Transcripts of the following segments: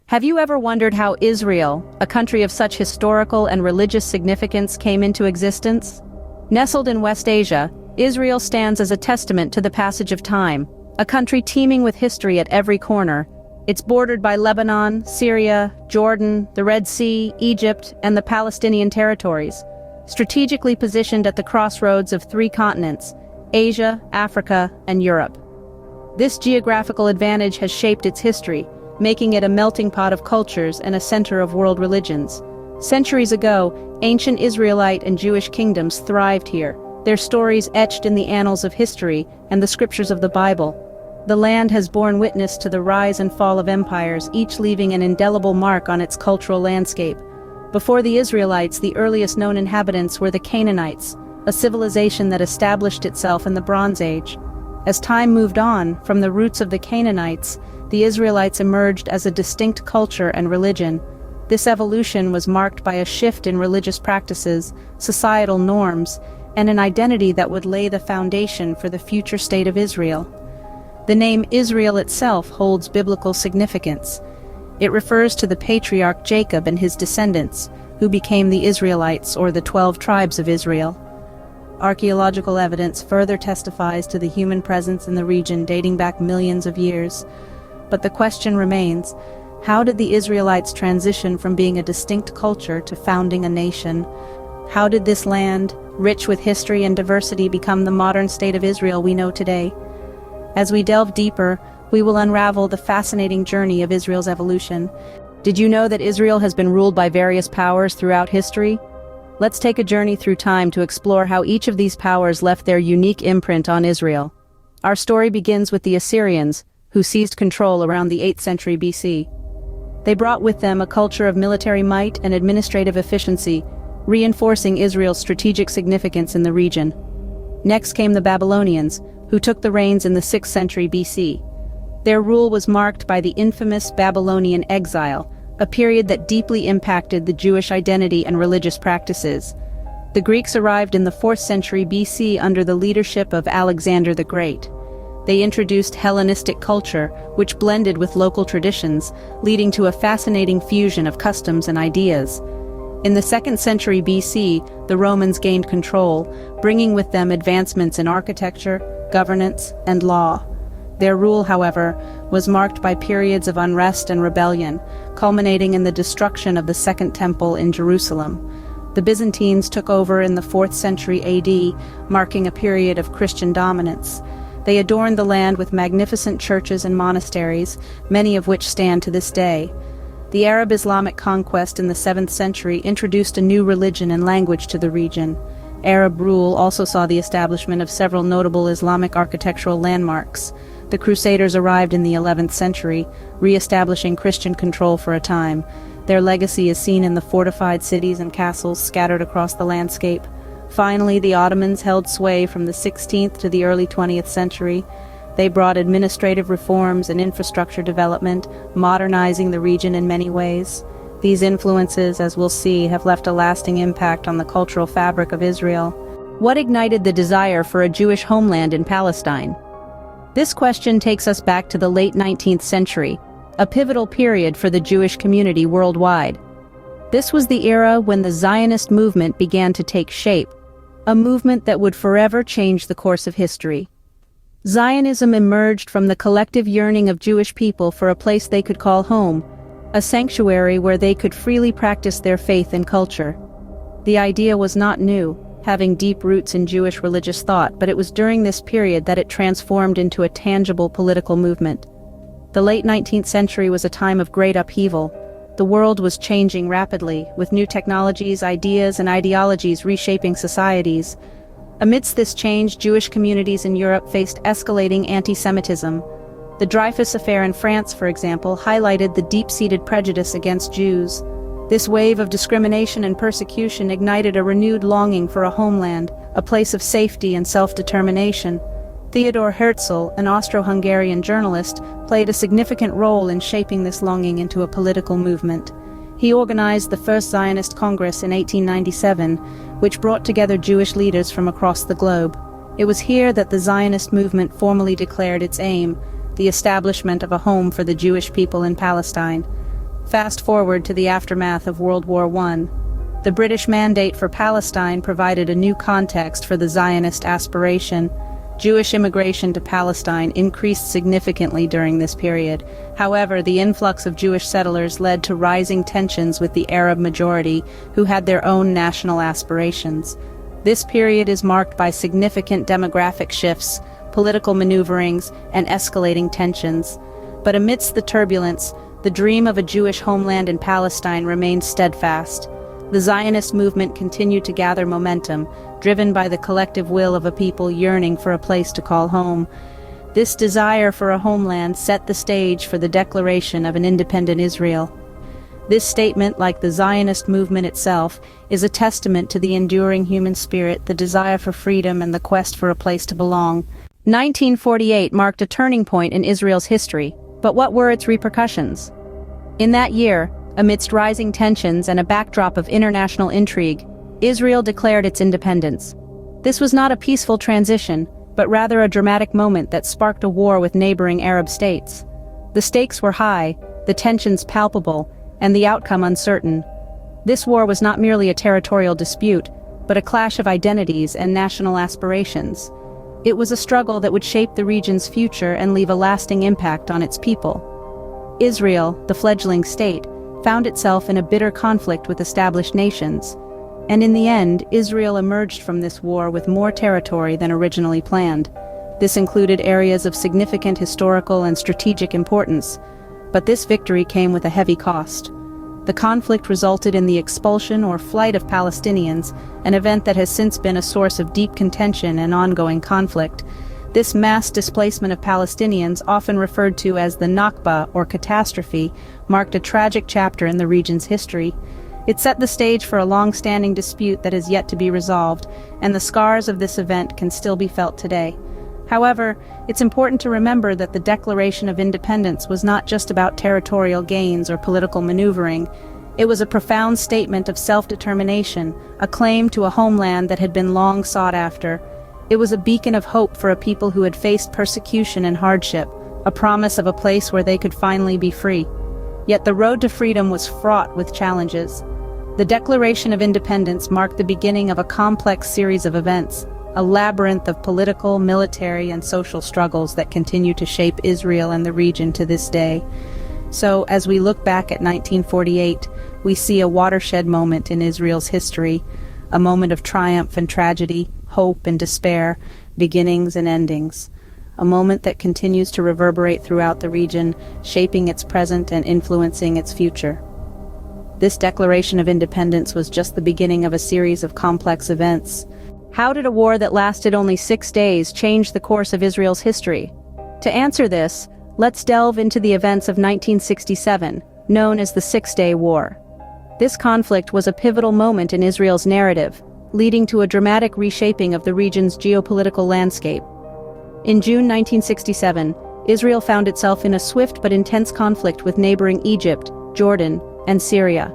Have you ever wondered how Israel, a country of such historical and religious significance, came into existence? Nestled in West Asia, Israel stands as a testament to the passage of time, a country teeming with history at every corner. It's bordered by Lebanon, Syria, Jordan, the Red Sea, Egypt, and the Palestinian territories, strategically positioned at the crossroads of three continents: Asia, Africa, and Europe. This geographical advantage has shaped its history, making it a melting pot of cultures and a center of world religions. Centuries ago, ancient Israelite and Jewish kingdoms thrived here, their stories etched in the annals of history and the scriptures of the Bible. The land has borne witness to the rise and fall of empires, each leaving an indelible mark on its cultural landscape. Before the Israelites, the earliest known inhabitants were the Canaanites, a civilization that established itself in the Bronze Age. As time moved on, from the roots of the Canaanites, the Israelites emerged as a distinct culture and religion. This evolution was marked by a shift in religious practices, societal norms, and an identity that would lay the foundation for the future state of Israel. The name Israel itself holds biblical significance. It refers to the patriarch Jacob and his descendants, who became the Israelites, or the 12 tribes of Israel. Archaeological evidence further testifies to the human presence in the region dating back millions of years. But the question remains, how did the Israelites transition from being a distinct culture to founding a nation? How did this land, rich with history and diversity, become the modern state of Israel we know today? As we delve deeper, we will unravel the fascinating journey of Israel's evolution. Did you know that Israel has been ruled by various powers throughout history? Let's take a journey through time to explore how each of these powers left their unique imprint on Israel. Our story begins with the Assyrians, who seized control around the 8th century BC. They brought with them a culture of military might and administrative efficiency, reinforcing Israel's strategic significance in the region. Next came the Babylonians, who took the reins in the 6th century BC. Their rule was marked by the infamous Babylonian exile, a period that deeply impacted the Jewish identity and religious practices. The Greeks arrived in the 4th century BC under the leadership of Alexander the Great. They introduced Hellenistic culture, which blended with local traditions, leading to a fascinating fusion of customs and ideas. In the 2nd century BC, the Romans gained control, bringing with them advancements in architecture, governance, and law. Their rule, however, was marked by periods of unrest and rebellion, culminating in the destruction of the Second Temple in Jerusalem. The Byzantines took over in the 4th century AD, marking a period of Christian dominance. They adorned the land with magnificent churches and monasteries, many of which stand to this day. The Arab Islamic conquest in the 7th century introduced a new religion and language to the region. Arab rule also saw the establishment of several notable Islamic architectural landmarks. The Crusaders arrived in the 11th century, re-establishing Christian control for a time. Their legacy is seen in the fortified cities and castles scattered across the landscape. Finally, the Ottomans held sway from the 16th to the early 20th century. They brought administrative reforms and infrastructure development, modernizing the region in many ways. These influences, as we'll see, have left a lasting impact on the cultural fabric of Israel. What ignited the desire for a Jewish homeland in Palestine? This question takes us back to the late 19th century, a pivotal period for the Jewish community worldwide. This was the era when the Zionist movement began to take shape, a movement that would forever change the course of history. Zionism emerged from the collective yearning of Jewish people for a place they could call home, a sanctuary where they could freely practice their faith and culture. The idea was not new, having deep roots in Jewish religious thought, but it was during this period that it transformed into a tangible political movement. The late 19th century was a time of great upheaval. The world was changing rapidly, with new technologies, ideas, and ideologies reshaping societies. Amidst this change, Jewish communities in Europe faced escalating anti-Semitism. The Dreyfus Affair in France, for example, highlighted the deep-seated prejudice against Jews. This wave of discrimination and persecution ignited a renewed longing for a homeland, a place of safety and self-determination. Theodor Herzl, an Austro-Hungarian journalist, played a significant role in shaping this longing into a political movement. He organized the First Zionist Congress in 1897, which brought together Jewish leaders from across the globe. It was here that the Zionist movement formally declared its aim, the establishment of a home for the Jewish people in Palestine. Fast forward to the aftermath of World War I. The British Mandate for Palestine provided a new context for the Zionist aspiration. Jewish immigration to Palestine increased significantly during this period. However, the influx of Jewish settlers led to rising tensions with the Arab majority, who had their own national aspirations. This period is marked by significant demographic shifts, political maneuverings, and escalating tensions. But amidst the turbulence, the dream of a Jewish homeland in Palestine remained steadfast. The Zionist movement continued to gather momentum, driven by the collective will of a people yearning for a place to call home. This desire for a homeland set the stage for the declaration of an independent Israel. This statement, like the Zionist movement itself, is a testament to the enduring human spirit, the desire for freedom, and the quest for a place to belong. 1948 marked a turning point in Israel's history, but what were its repercussions? In that year, amidst rising tensions and a backdrop of international intrigue, Israel declared its independence. This was not a peaceful transition, but rather a dramatic moment that sparked a war with neighboring Arab states. The stakes were high, the tensions palpable, and the outcome uncertain. This war was not merely a territorial dispute, but a clash of identities and national aspirations. It was a struggle that would shape the region's future and leave a lasting impact on its people. Israel, the fledgling state, found itself in a bitter conflict with established nations. And in the end, Israel emerged from this war with more territory than originally planned. This included areas of significant historical and strategic importance. But this victory came with a heavy cost. The conflict resulted in the expulsion or flight of Palestinians, an event that has since been a source of deep contention and ongoing conflict. This mass displacement of Palestinians, often referred to as the Nakba or catastrophe, marked a tragic chapter in the region's history. It set the stage for a long-standing dispute that is yet to be resolved, and the scars of this event can still be felt today. However, it's important to remember that the Declaration of Independence was not just about territorial gains or political maneuvering. It was a profound statement of self-determination, a claim to a homeland that had been long sought after. It was a beacon of hope for a people who had faced persecution and hardship, a promise of a place where they could finally be free. Yet the road to freedom was fraught with challenges. The Declaration of Independence marked the beginning of a complex series of events, a labyrinth of political, military, and social struggles that continue to shape Israel and the region to this day. So, as we look back at 1948, we see a watershed moment in Israel's history, a moment of triumph and tragedy, hope and despair, beginnings and endings. A moment that continues to reverberate throughout the region, shaping its present and influencing its future. This Declaration of Independence was just the beginning of a series of complex events. How did a war that lasted only 6 days change the course of Israel's history? To answer this, let's delve into the events of 1967, known as the Six-Day War. This conflict was a pivotal moment in Israel's narrative, leading to a dramatic reshaping of the region's geopolitical landscape. In June 1967, Israel found itself in a swift but intense conflict with neighboring Egypt, Jordan, and Syria.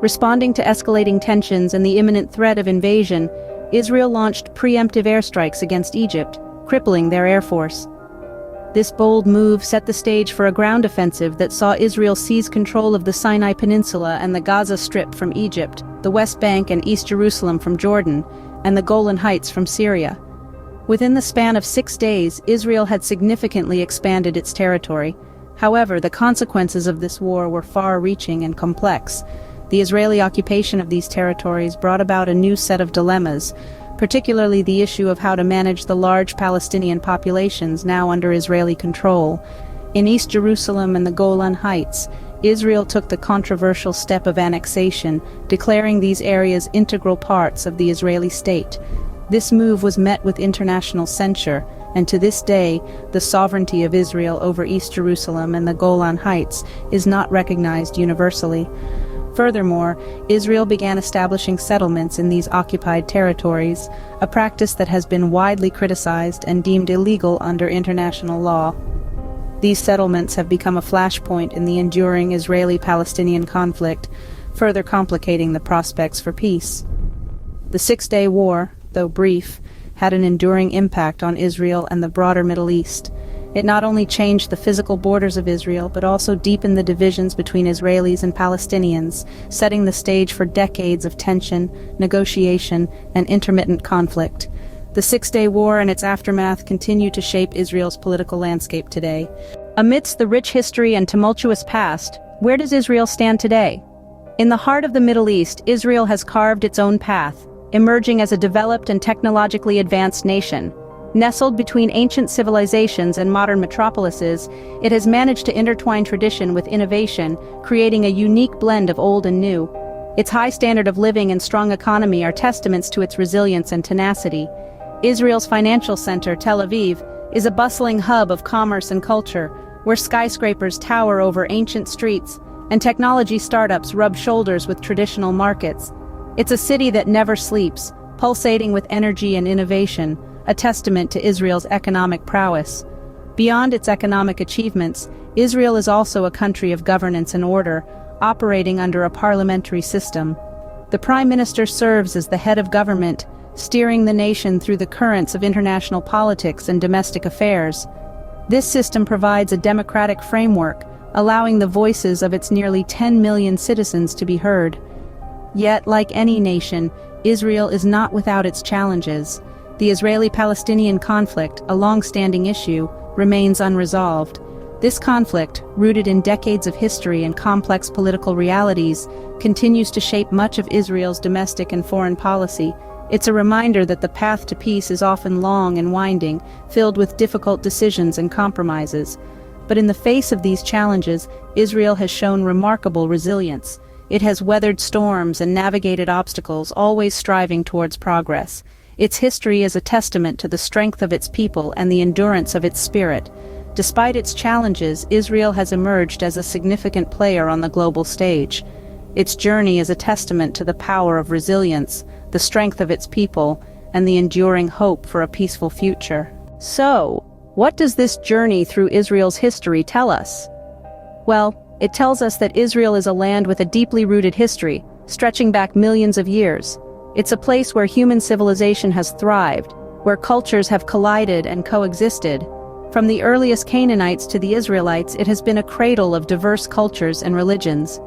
Responding to escalating tensions and the imminent threat of invasion, Israel launched preemptive airstrikes against Egypt, crippling their air force. This bold move set the stage for a ground offensive that saw Israel seize control of the Sinai Peninsula and the Gaza Strip from Egypt, the West Bank and East Jerusalem from Jordan, and the Golan Heights from Syria. Within the span of 6 days, Israel had significantly expanded its territory. However, the consequences of this war were far-reaching and complex. The Israeli occupation of these territories brought about a new set of dilemmas, particularly the issue of how to manage the large Palestinian populations now under Israeli control. In East Jerusalem and the Golan Heights, Israel took the controversial step of annexation, declaring these areas integral parts of the Israeli state. This move was met with international censure, and to this day, the sovereignty of Israel over East Jerusalem and the Golan Heights is not recognized universally. Furthermore, Israel began establishing settlements in these occupied territories, a practice that has been widely criticized and deemed illegal under international law. These settlements have become a flashpoint in the enduring Israeli-Palestinian conflict, further complicating the prospects for peace. The Six-Day War, though brief, had an enduring impact on Israel and the broader Middle East. It not only changed the physical borders of Israel, but also deepened the divisions between Israelis and Palestinians, setting the stage for decades of tension, negotiation, and intermittent conflict. The Six-Day War and its aftermath continue to shape Israel's political landscape today. Amidst the rich history and tumultuous past, where does Israel stand today? In the heart of the Middle East, Israel has carved its own path, emerging as a developed and technologically advanced nation. Nestled between ancient civilizations and modern metropolises, it has managed to intertwine tradition with innovation, creating a unique blend of old and new. Its high standard of living and strong economy are testaments to its resilience and tenacity. Israel's financial center, Tel Aviv, is a bustling hub of commerce and culture, where skyscrapers tower over ancient streets and technology startups rub shoulders with traditional markets. It's a city that never sleeps, pulsating with energy and innovation, a testament to Israel's economic prowess. Beyond its economic achievements, Israel is also a country of governance and order, operating under a parliamentary system. The Prime Minister serves as the head of government, steering the nation through the currents of international politics and domestic affairs. This system provides a democratic framework, allowing the voices of its nearly 10 million citizens to be heard. Yet, like any nation, Israel is not without its challenges. The Israeli-Palestinian conflict, a long-standing issue, remains unresolved. This conflict, rooted in decades of history and complex political realities, continues to shape much of Israel's domestic and foreign policy. It's a reminder that the path to peace is often long and winding, filled with difficult decisions and compromises. But in the face of these challenges, Israel has shown remarkable resilience. It has weathered storms and navigated obstacles, always striving towards progress. Its history is a testament to the strength of its people and the endurance of its spirit. Despite its challenges, Israel has emerged as a significant player on the global stage. Its journey is a testament to the power of resilience, the strength of its people, and the enduring hope for a peaceful future. So, what does this journey through Israel's history tell us? Well, it tells us that Israel is a land with a deeply rooted history, stretching back millions of years. It's a place where human civilization has thrived, where cultures have collided and coexisted. From the earliest Canaanites to the Israelites, it has been a cradle of diverse cultures and religions.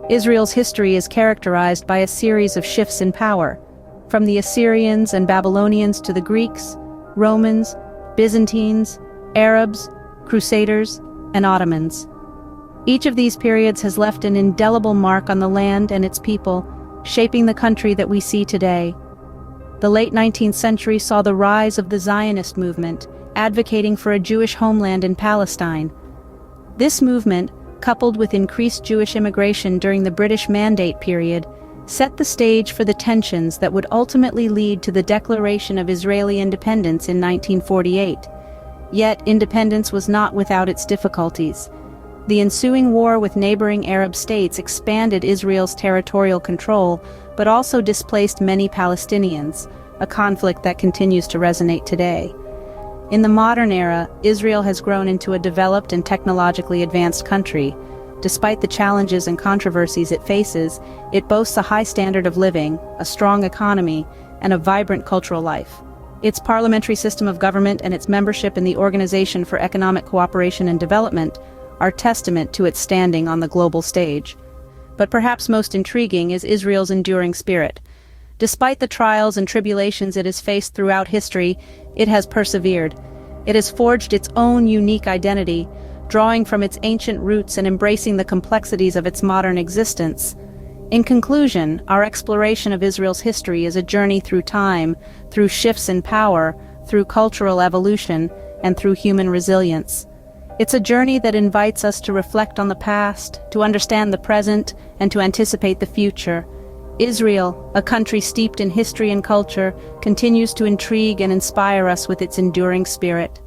Israel's history is characterized by a series of shifts in power, from the Assyrians and Babylonians to the Greeks, Romans, Byzantines, Arabs, Crusaders, and Ottomans. Each of these periods has left an indelible mark on the land and its people, shaping the country that we see today. The late 19th century saw the rise of the Zionist movement, advocating for a Jewish homeland in Palestine. This movement, coupled with increased Jewish immigration during the British Mandate period, set the stage for the tensions that would ultimately lead to the declaration of Israeli independence in 1948. Yet, independence was not without its difficulties. The ensuing war with neighboring Arab states expanded Israel's territorial control, but also displaced many Palestinians, a conflict that continues to resonate today. In the modern era, Israel has grown into a developed and technologically advanced country. Despite the challenges and controversies it faces, it boasts a high standard of living, a strong economy, and a vibrant cultural life. Its parliamentary system of government and its membership in the Organization for Economic Cooperation and Development are testament to its standing on the global stage. But perhaps most intriguing is Israel's enduring spirit. Despite the trials and tribulations it has faced throughout history, it has persevered. It has forged its own unique identity, drawing from its ancient roots and embracing the complexities of its modern existence. In conclusion, our exploration of Israel's history is a journey through time, through shifts in power, through cultural evolution, and through human resilience. It's a journey that invites us to reflect on the past, to understand the present, and to anticipate the future. Israel, a country steeped in history and culture, continues to intrigue and inspire us with its enduring spirit.